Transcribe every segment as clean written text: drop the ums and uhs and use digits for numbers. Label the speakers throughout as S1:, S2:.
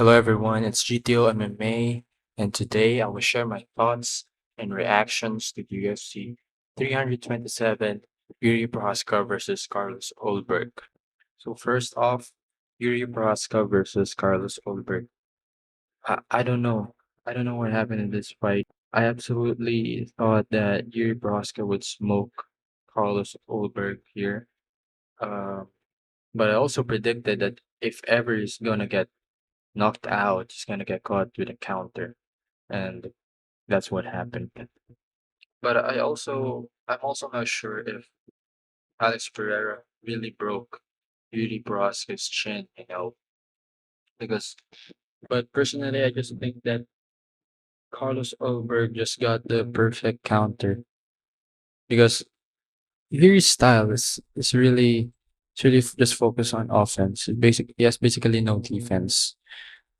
S1: Hello everyone, it's GTO MMA, and today I will share my thoughts and reactions to the UFC 327 Jiri Prochazka versus Carlos Ulberg. So first off, Jiri Prochazka versus Carlos Ulberg. I don't know. I don't know what happened in this fight. I absolutely thought that Jiri Prochazka would smoke Carlos Ulberg here. Um, but I also predicted that if ever he's gonna get knocked out, he's gonna get caught with a counter, and that's what happened. But I'm also not sure if Alex Pereira really broke Yuri Prohaska's chin, because. But personally, I just think that Carlos Ulberg just got the perfect counter because Yuri's style is really just focused on offense. He has basically no defense,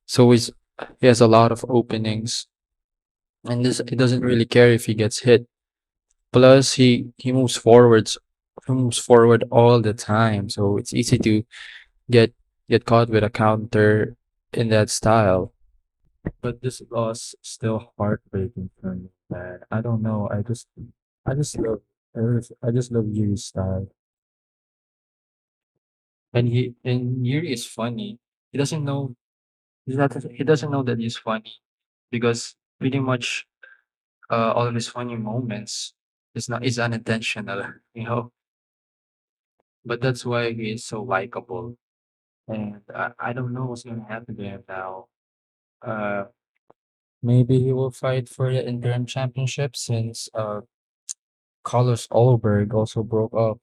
S1: so he has a lot of openings, and this it doesn't really care if he gets hit. Plus, he moves forward all the time, so it's easy to get get caught with a counter in that style. But this loss is still heartbreaking for me, man. I don't know. I just love, I just love Yuri's style, and Yuri is funny. He doesn't know he doesn't know that he's funny because pretty much all of his funny moments is unintentional, you know. But that's why he is so likable. And I don't know what's gonna happen to him now. Uh, Maybe he will fight for the interim championship since Carlos Ulberg also broke up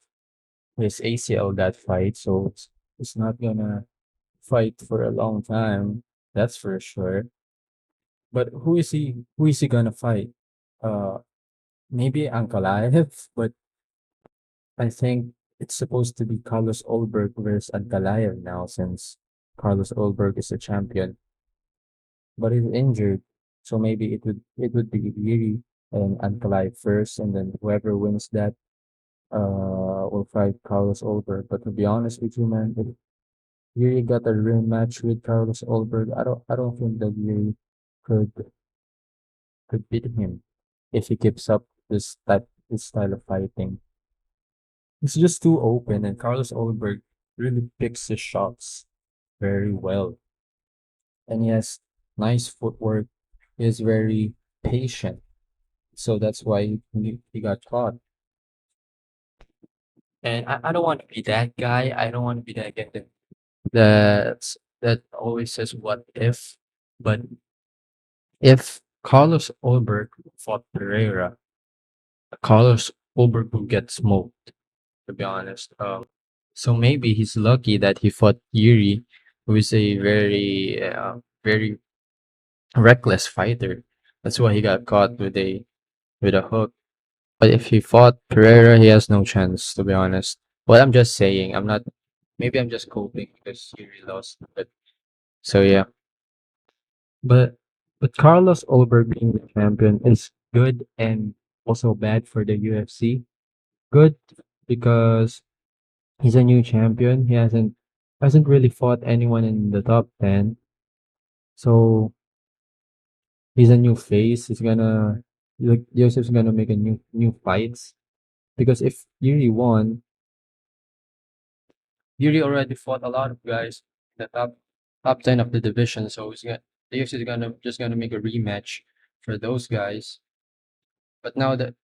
S1: his ACL that fight, so it's not gonna fight for a long time. That's for sure. But who is he gonna fight? Uh, Maybe Ankalaev, but I think it's supposed to be Carlos Ulberg versus Ankalaev now since Carlos Ulberg is the champion, but he's injured. So maybe it would be Jiri and Ankalaev first, and then whoever wins that will fight Carlos Ulberg. But to be honest with you, man, if Jiri got a rematch with Carlos Ulberg, I don't think that Jiri could could beat him if he keeps up this style of fighting. It's just too open, and Carlos Ulberg really picks his shots very well. And he has nice footwork. He is very patient. So that's why he got caught. And I don't want to be that guy. I don't want to be that guy that always says what if. But if Carlos Ulberg fought Pereira, Carlos Ulberg will get smoked, to be honest. So maybe he's lucky that he fought Yuri, who is a very reckless fighter. That's why he got caught with a hook. But if he fought Pereira, he has no chance, to be honest. But I'm just saying, I'm not. Maybe I'm just coping because Yuri lost. But so yeah. But Carlos Ulberg being the champion is good and also bad for the UFC. Good because he's a new champion. He hasn't really fought anyone in the top 10. So he's a new face. He's gonna like Joseph's gonna make a new fights. Because if Yuri won, Yuri already fought a lot of guys in the top 10 of the division. So the UFC is gonna make a rematch for those guys. But now that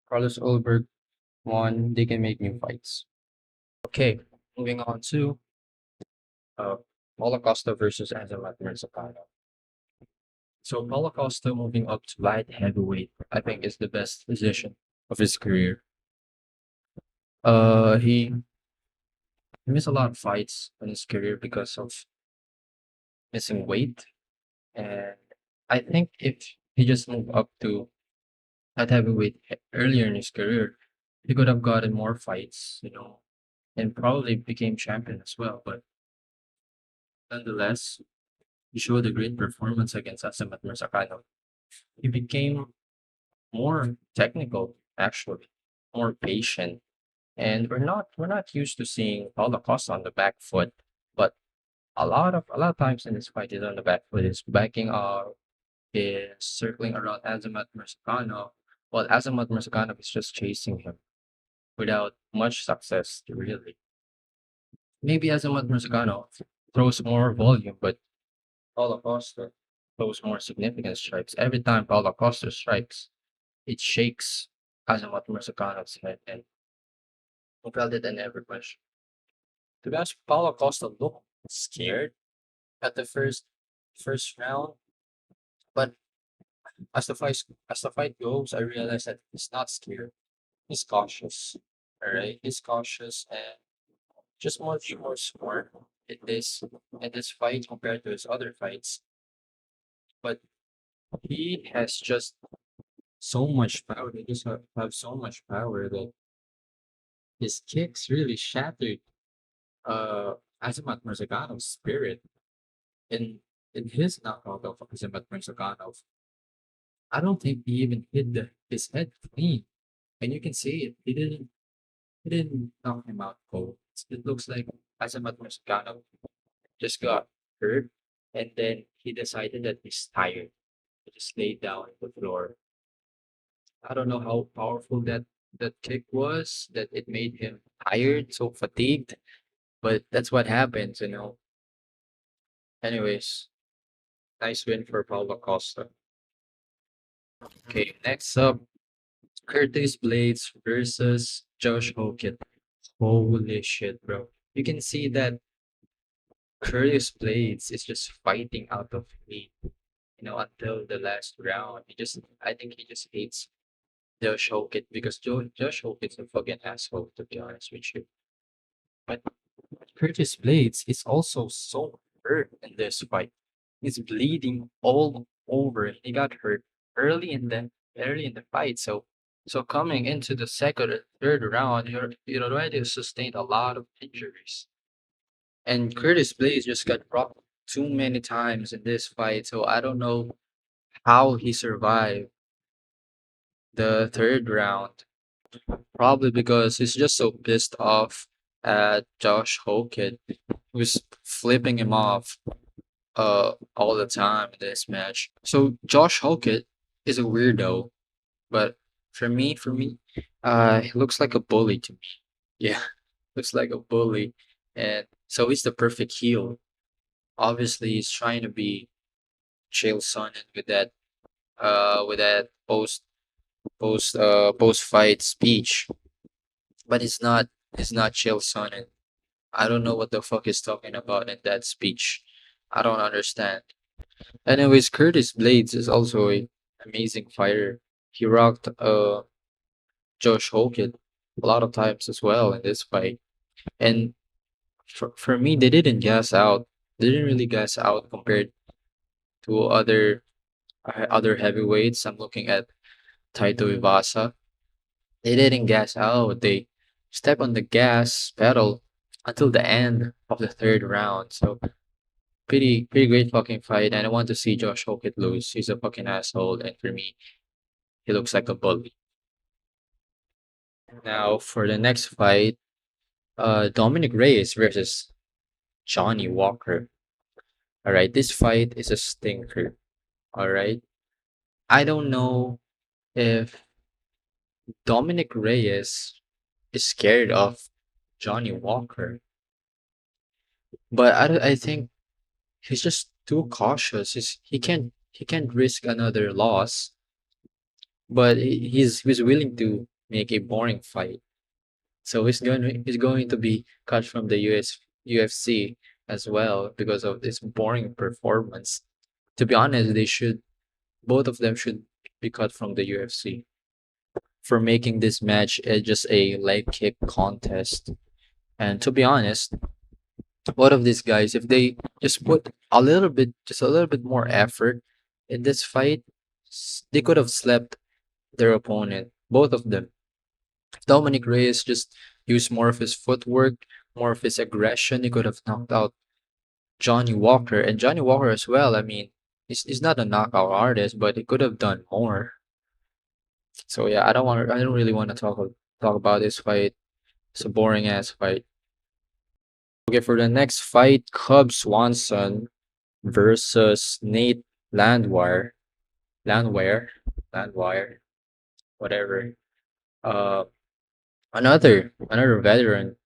S1: Carlos Ulberg won, they can make new fights. Okay, moving on to uh Paulo Costa versus Azamat Murzakanov. So Paulo Costa moving up to light heavyweight, I think is the best position of his career. He missed a lot of fights in his career because of missing weight, and I think if he just moved up to light heavyweight earlier in his career, he could have gotten more fights, and probably became champion as well. But nonetheless, he showed a great performance against Azamat Murzakanov. He became more technical, actually, more patient. And we're not used to seeing Paulo Costa on the back foot, but A lot of times in this fight, he's on the back foot. He's backing up, is circling around Azamat Murzakanov, while Azamat Murzakanov is just chasing him without much success, really. Maybe Azamat Murzakanov throws more volume, but Paulo Costa throws more significant strikes. Every time Paulo Costa strikes, it shakes Azamat Murzacanov's head, and he felt it in every punch. To be honest, Paulo Costa looked scared at the first round, but as the fight goes, I realized that he's not scared. He's cautious. All right, he's cautious and just much more smart in this fight compared to his other fights. But he has just so much power. He just have so much power that his kicks really shattered uh Azamat Murzacanov's spirit in his knockout of Azamat Murzacanov. I don't think he even hit his head clean. And you can see it. He didn't knock him out cold. It looks like Azamat Murzacanov just got hurt and then he decided that he's tired. He just laid down on the floor. I don't know how powerful that kick was, that it made him tired, so fatigued, but that's what happens. Anyways, nice win for Paulo Costa. Okay, next up, Curtis Blades versus Josh Hogan. Holy shit, bro. You can see that Curtis Blades is just fighting out of hate, until the last round. I think he just hates Josh Hogan because Josh Hogan's a fucking asshole, to be honest with you. But Curtis Blades is also so hurt in this fight. He's bleeding all over. He got hurt early in the fight. So coming into the second or third round, you already sustained a lot of injuries. And Curtis Blades just got rocked too many times in this fight. So I don't know how he survived the third round. Probably because he's just so pissed off at Josh Hogan, who's flipping him off all the time in this match. So Josh Hogan is a weirdo, but for me, he looks like a bully to me. Yeah, looks like a bully, and so he's the perfect heel. Obviously, he's trying to be Chael Sonnen with that post fight speech, but it's not Chael Sonnen. I don't know what the fuck he's talking about in that speech. I don't understand. Anyways, Curtis Blades is also a amazing fighter. He rocked Josh Hogan a lot of times as well in this fight. And for me, they didn't gas out. They didn't really gas out compared to other heavyweights. I'm looking at Taito Ivasa. They didn't gas out. They stepped on the gas pedal until the end of the third round. So pretty great fucking fight. And I want to see Josh Hogan lose. He's a fucking asshole, and for me, he looks like a bully. Now for the next fight, Dominic Reyes versus Johnny Walker. All right, this fight is a stinker. All right, I don't know if Dominic Reyes is scared of Johnny Walker, but I think he's just too cautious. He can't risk another loss, but he's willing to make a boring fight. So he's going to be cut from the UFC as well because of this boring performance. To be honest, both of them should be cut from the UFC for making this match just a leg kick contest. And to be honest, both of these guys, if they just put just a little bit more effort in this fight, they could have slept their opponent. Both of them. Dominic Reyes just used more of his footwork, more of his aggression. He could have knocked out Johnny Walker and Johnny Walker as well. I mean, he's not a knockout artist, but he could have done more. So yeah, I don't really want to talk about this fight. It's a boring ass fight. Okay, for the next fight, Cub Swanson versus Nate Landwehr. Landwehr, Landwehr, whatever. Uh, another veteran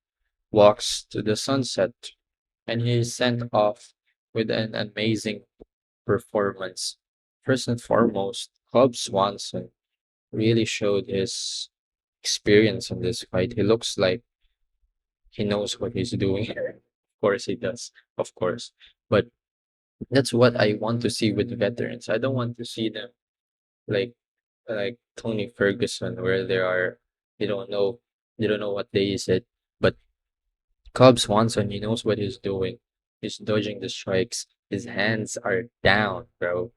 S1: walks to the sunset, and he is sent off with an amazing performance. First and foremost, Cub Swanson really showed his experience in this fight. He looks like he knows what he's doing. Of course he does, of course. But that's what I want to see with veterans. I don't want to see them like Tony Ferguson, where they are you don't know you don't know what day is it. But Cobb Swanson, he knows what he's doing. He's dodging the strikes. His hands are down, bro,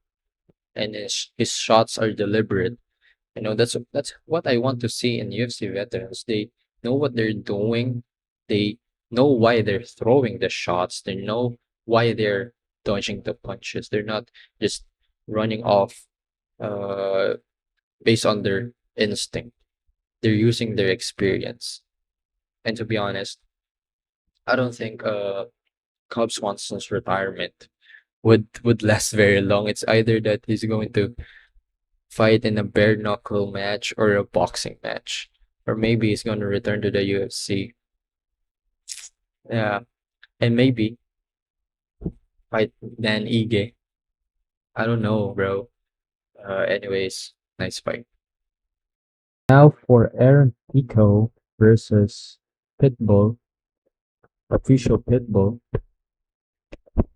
S1: and his shots are deliberate. That's what I want to see in UFC veterans. They know what they're doing. They know why they're throwing the shots. They know why they're dodging the punches. They're not just running off uh based on their instinct. They're using their experience. And to be honest, I don't think Cobb Swanson's retirement would last very long. It's either that he's going to fight in a bare knuckle match or a boxing match. Or maybe he's gonna return to the UFC. Yeah. And maybe fight Dan Ige. I don't know, bro. Anyways, nice fight. Now for Aaron Pico versus Pitbull, official Pitbull.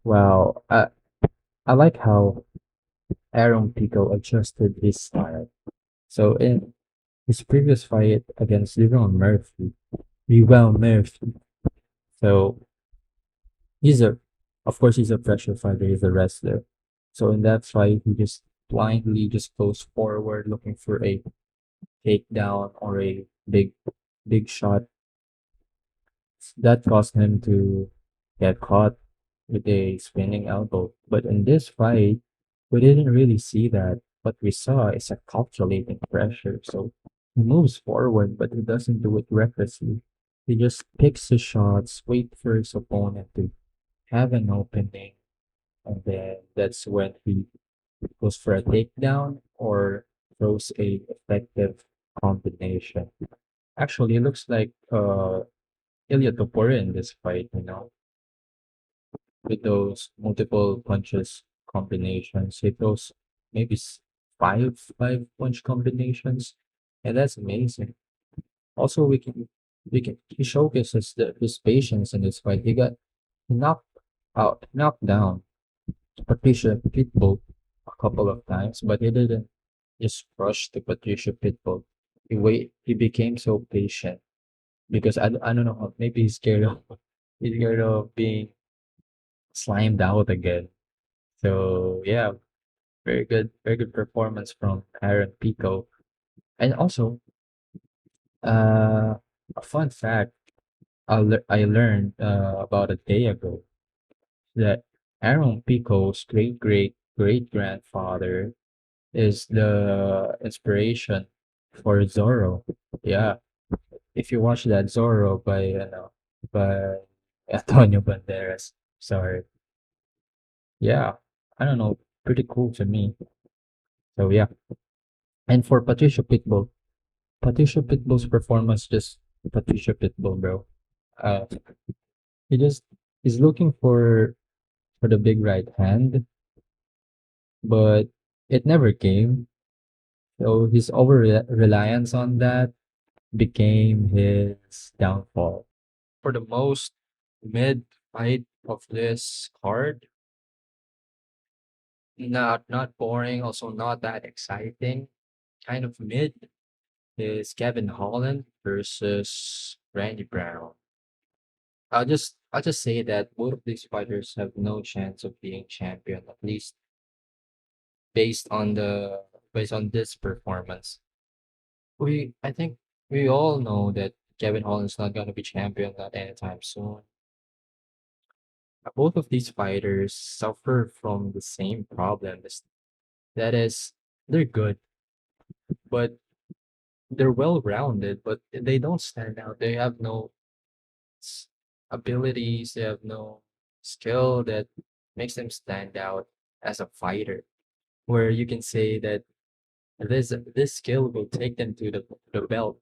S1: Wow, I like how Aaron Pico adjusted his style. So in his previous fight against Murphy. So he's a, of course, he's a pressure fighter. He's a wrestler. So in that fight, he just blindly just goes forward looking for a takedown or a big shot. That caused him to get caught with a spinning elbow. But in this fight, we didn't really see that. What we saw is a calculating pressure. So he moves forward, but he doesn't do it recklessly. He just picks his shots, wait for his opponent to have an opening, and then that's when he goes for a takedown or throws a effective combination. Actually, it looks like Ilya Topuria in this fight, with those multiple punches combinations. He throws maybe five punch combinations, and that's amazing. Also, we can he showcases his patience in this fight. He knocked down Patricia Pitbull a couple of times, but he didn't just rush to Patricia Pitbull. He became so patient because I don't know, maybe he's scared of being slimed out again. So yeah, very good performance from Aaron Pico. And also, uh, a fun fact I learned about a day ago that Aaron Pico's great grandfather is the inspiration for Zorro. Yeah, if you watch that Zorro by Antonio Banderas. Sorry. Yeah, I don't know, pretty cool to me. So yeah, and for Patricia Pitbull's performance just Patricia Pitbull, bro. Uh, he just he's looking for the big right hand, but it never came. So his over reliance on that became his downfall. For the most mid fight of this card, not boring, also not that exciting, kind of mid, is Kevin Holland versus Randy Brown. I'll just say that both of these fighters have no chance of being champion, at least based on the based on this performance. I think we all know that Kevin Holland's not gonna be champion not anytime soon. Both of these fighters suffer from the same problem. That is, they're good, but they're well rounded, but they don't stand out. They have no
S2: abilities, they have no skill that makes them stand out as a fighter, where you can say that this skill will take them to the belt.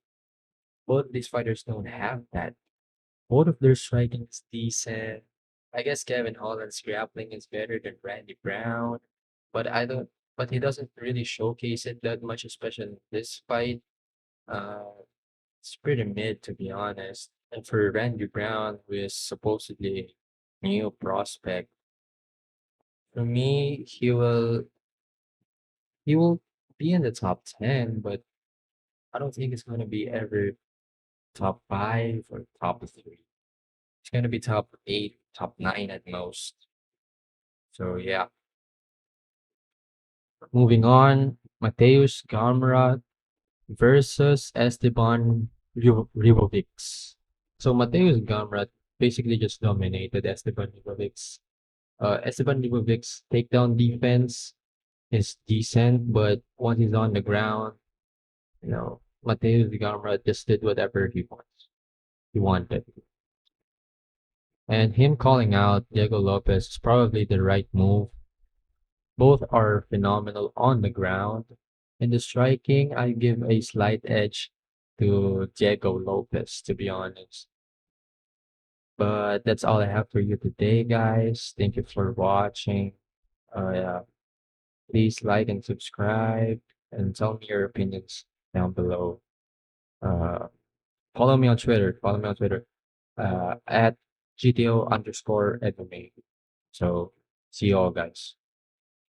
S2: Both of these fighters don't have that. Both of their striking is decent. I guess Kevin Holland's grappling is better than Randy Brown, but I don't. But he doesn't really showcase it that much, especially in this fight. Uh, it's pretty mid to be honest. And for Randy Brown, who is supposedly a new prospect, for me, he will be in the top 10, but I don't think it's going to be ever top 5 or top 3. It's going to be top 8, top 9 at most. So yeah, moving on, Mateusz Gamrot versus Esteban Ribovic. So Mateusz Gamrot basically just dominated Esteban Ribovic. Esteban Ribovic's takedown defense is decent, but once he's on the ground, Mateusz Gamrot just did whatever he wanted. And him calling out Diego Lopez is probably the right move. Both are phenomenal on the ground. In the striking, I give a slight edge to Diego Lopez, to be honest. But that's all I have for you today, guys. Thank you for watching. Yeah, please like and subscribe and tell me your opinions down below. Uh, follow me on Twitter. Follow me on Twitter at GTO underscore MMA. So see you all, guys.